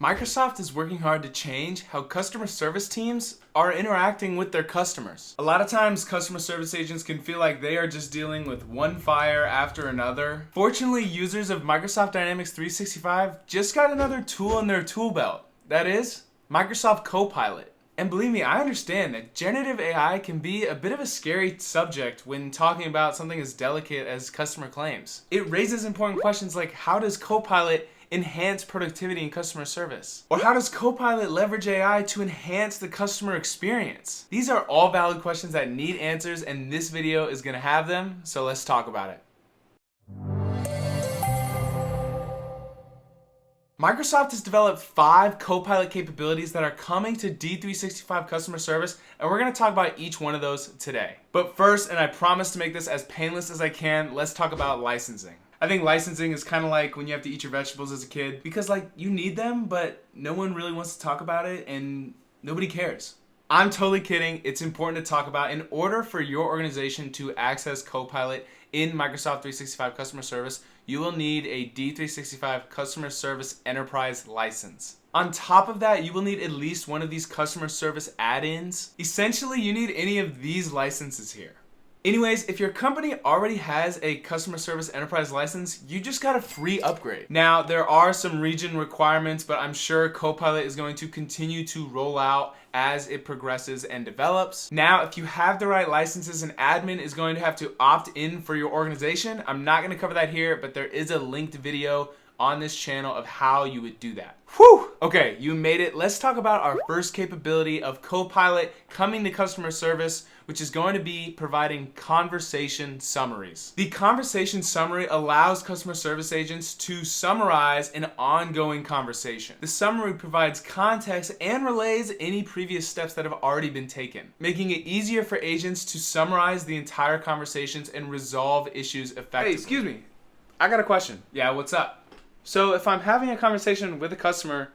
Microsoft is working hard to change how customer service teams are interacting with their customers. A lot of times, customer service agents can feel like they are just dealing with one fire after another. Fortunately, users of Microsoft Dynamics 365 just got another tool in their tool belt. That is, Microsoft COPILOT. And believe me, I understand that generative AI can be a bit of a scary subject when talking about something as delicate as customer claims. It raises important questions like, how does COPILOT enhance productivity in customer service? Or how does COPILOT leverage AI to enhance the customer experience? These are all valid questions that need answers, and this video is going to have them, so let's talk about it. Microsoft has developed 5 Copilot capabilities that are coming to D365 customer service, and we're going to talk about each one of those today. But first, and I promise to make this as painless as I can, let's talk about licensing. I think licensing is kind of like when you have to eat your vegetables as a kid, because you need them, but no one really wants to talk about it and nobody cares. I'm totally kidding. It's important to talk about. In order for your organization to access Copilot in Microsoft 365 customer service, you will need a D365 customer service enterprise license. On top of that, you will need at least one of these customer service add-ins. Essentially, you need any of these licenses here. Anyways, if your company already has a customer service enterprise license, you just got a free upgrade. Now, there are some region requirements, but I'm sure Copilot is going to continue to roll out as it progresses and develops. Now, if you have the right licenses, an admin is going to have to opt in for your organization. I'm not going to cover that here, but there is a linked video on this channel of how you would do that. Whew! Okay, you made it. Let's talk about our first capability of Copilot coming to customer service, which is going to be providing conversation summaries. The conversation summary allows customer service agents to summarize an ongoing conversation. The summary provides context and relays any previous steps that have already been taken, making it easier for agents to summarize the entire conversations and resolve issues effectively. Hey, excuse me. I got a question. Yeah, what's up? So if I'm having a conversation with a customer,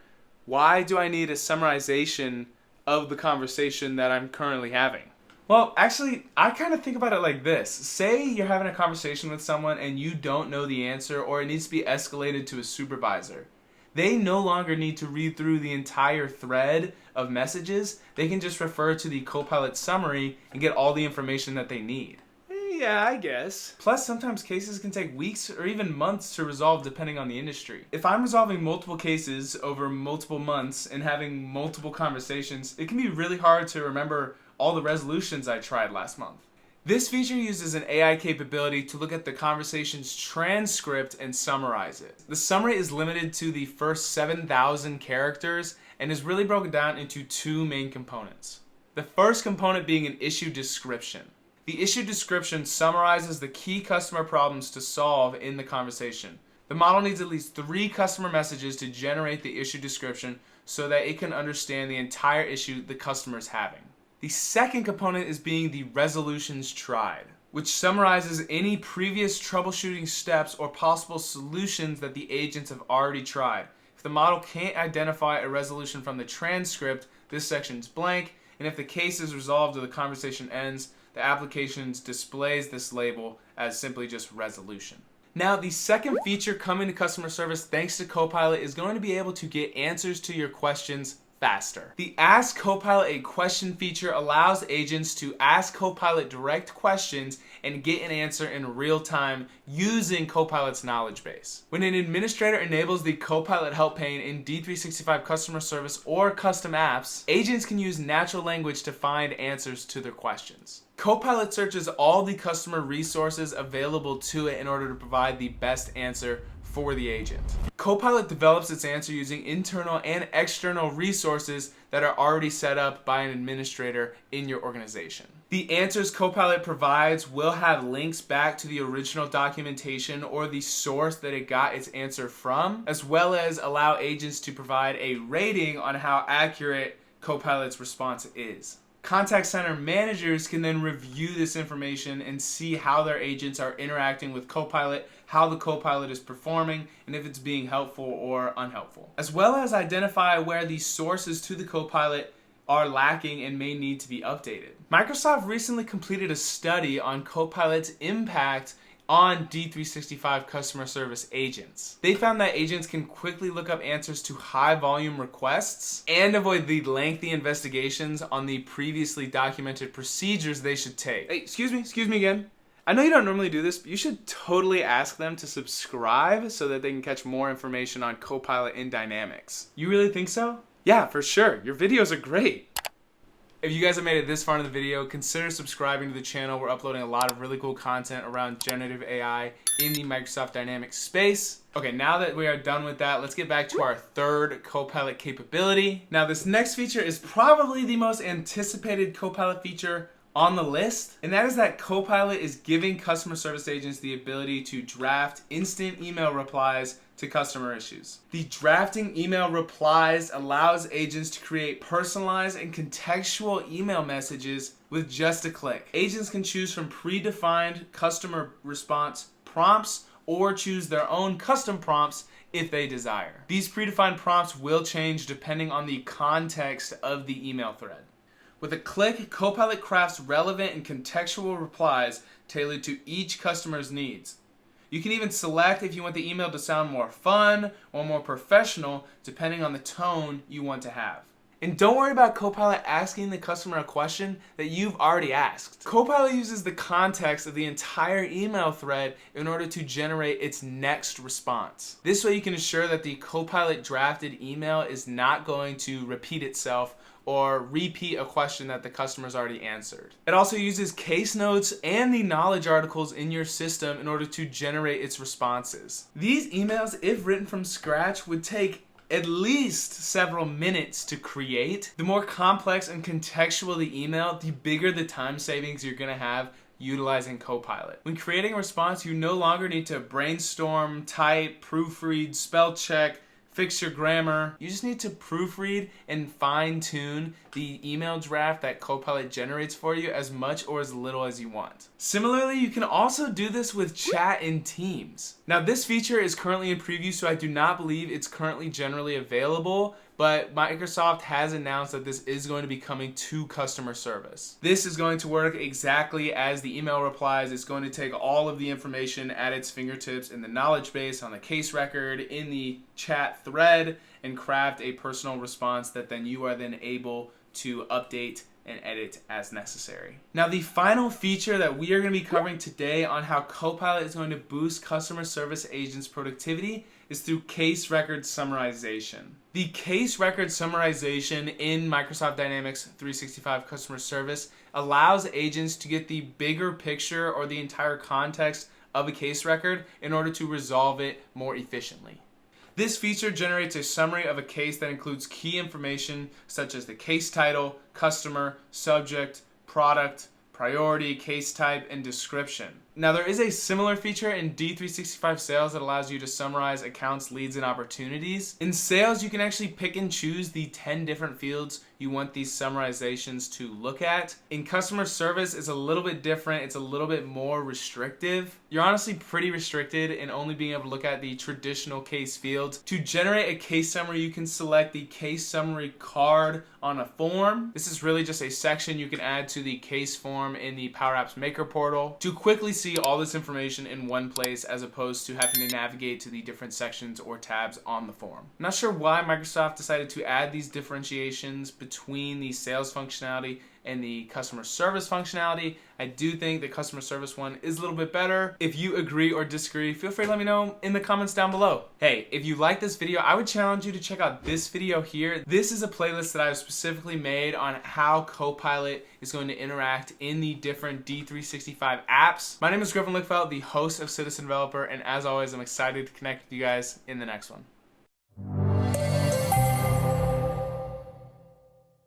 why do I need a summarization of the conversation that I'm currently having? Well, actually, I kind of think about it like this. Say you're having a conversation with someone and you don't know the answer, or it needs to be escalated to a supervisor. They no longer need to read through the entire thread of messages. They can just refer to the Copilot summary and get all the information that they need. Yeah, I guess. Plus, sometimes cases can take weeks or even months to resolve depending on the industry. If I'm resolving multiple cases over multiple months and having multiple conversations, it can be really hard to remember all the resolutions I tried last month. This feature uses an AI capability to look at the conversation's transcript and summarize it. The summary is limited to the first 7,000 characters and is really broken down into 2 main components. The first component being an issue description. The issue description summarizes the key customer problems to solve in the conversation. The model needs at least 3 customer messages to generate the issue description so that it can understand the entire issue the customer is having. The second component is being the resolutions tried, which summarizes any previous troubleshooting steps or possible solutions that the agents have already tried. If the model can't identify a resolution from the transcript, this section is blank, and if the case is resolved or the conversation ends, the application displays this label as simply just resolution. Now, the second feature coming to customer service thanks to Copilot is going to be able to get answers to your questions faster. The Ask Copilot a Question feature allows agents to ask Copilot direct questions and get an answer in real time using Copilot's knowledge base. When an administrator enables the Copilot help pane in D365 customer service or custom apps, agents can use natural language to find answers to their questions. Copilot searches all the customer resources available to it in order to provide the best answer for the agent. Copilot develops its answer using internal and external resources that are already set up by an administrator in your organization. The answers Copilot provides will have links back to the original documentation or the source that it got its answer from, as well as allow agents to provide a rating on how accurate Copilot's response is. Contact center managers can then review this information and see how their agents are interacting with Copilot, how the Copilot is performing, and if it's being helpful or unhelpful. As well as identify where the sources to the Copilot are lacking and may need to be updated. Microsoft recently completed a study on Copilot's impact on D365 customer service agents. They found that agents can quickly look up answers to high volume requests and avoid the lengthy investigations on the previously documented procedures they should take. Hey, excuse me again. I know you don't normally do this, but you should totally ask them to subscribe so that they can catch more information on Copilot in Dynamics. You really think so? Yeah, for sure. Your videos are great. If you guys have made it this far in the video, consider subscribing to the channel. We're uploading a lot of really cool content around generative AI in the Microsoft Dynamics space. Okay, now that we are done with that, let's get back to our third Copilot capability. Now, this next feature is probably the most anticipated Copilot feature on the list, and that is that Copilot is giving customer service agents the ability to draft instant email replies to customer issues. The drafting email replies allows agents to create personalized and contextual email messages with just a click. Agents can choose from predefined customer response prompts or choose their own custom prompts if they desire. These predefined prompts will change depending on the context of the email thread. With a click, Copilot crafts relevant and contextual replies tailored to each customer's needs. You can even select if you want the email to sound more fun or more professional, depending on the tone you want to have. And don't worry about Copilot asking the customer a question that you've already asked. Copilot uses the context of the entire email thread in order to generate its next response. This way you can ensure that the Copilot drafted email is not going to repeat itself or repeat a question that the customer's already answered. It also uses case notes and the knowledge articles in your system in order to generate its responses. These emails, if written from scratch, would take at least several minutes to create. The more complex and contextual the email, the bigger the time savings you're gonna have utilizing Copilot. When creating a response, you no longer need to brainstorm, type, proofread, spell check, fix your grammar. You just need to proofread and fine-tune the email draft that Copilot generates for you as much or as little as you want. Similarly, you can also do this with chat in Teams. Now, this feature is currently in preview, so I do not believe it's currently generally available, but Microsoft has announced that this is going to be coming to customer service. This is going to work exactly as the email replies. It's going to take all of the information at its fingertips in the knowledge base, on the case record, in the chat thread, and craft a personal response that then you are then able to update and edit as necessary. Now, the final feature that we are going to be covering today on how Copilot is going to boost customer service agents' productivity is through case record summarization. The case record summarization in Microsoft Dynamics 365 Customer Service allows agents to get the bigger picture or the entire context of a case record in order to resolve it more efficiently. This feature generates a summary of a case that includes key information such as the case title, customer, subject, product, priority, case type, and description. Now, there is a similar feature in D365 Sales that allows you to summarize accounts, leads, and opportunities. In Sales, you can actually pick and choose the 10 different fields you want these summarizations to look at. In Customer Service, it's a little bit different. It's a little bit more restrictive. You're honestly pretty restricted in only being able to look at the traditional case fields. To generate a case summary, you can select the case summary card on a form. This is really just a section you can add to the case form in the Power Apps Maker portal to quickly see all this information in one place as opposed to having to navigate to the different sections or tabs on the form. I'm not sure why Microsoft decided to add these differentiations between the sales functionality and the customer service functionality. I do think the customer service one is a little bit better. If you agree or disagree, feel free to let me know in the comments down below. Hey, if you like this video, I would challenge you to check out this video here. This is a playlist that I've specifically made on how Copilot is going to interact in the different D365 apps. My name is Griffin Lickfeld, the host of Citizen Developer, and as always, I'm excited to connect with you guys in the next one.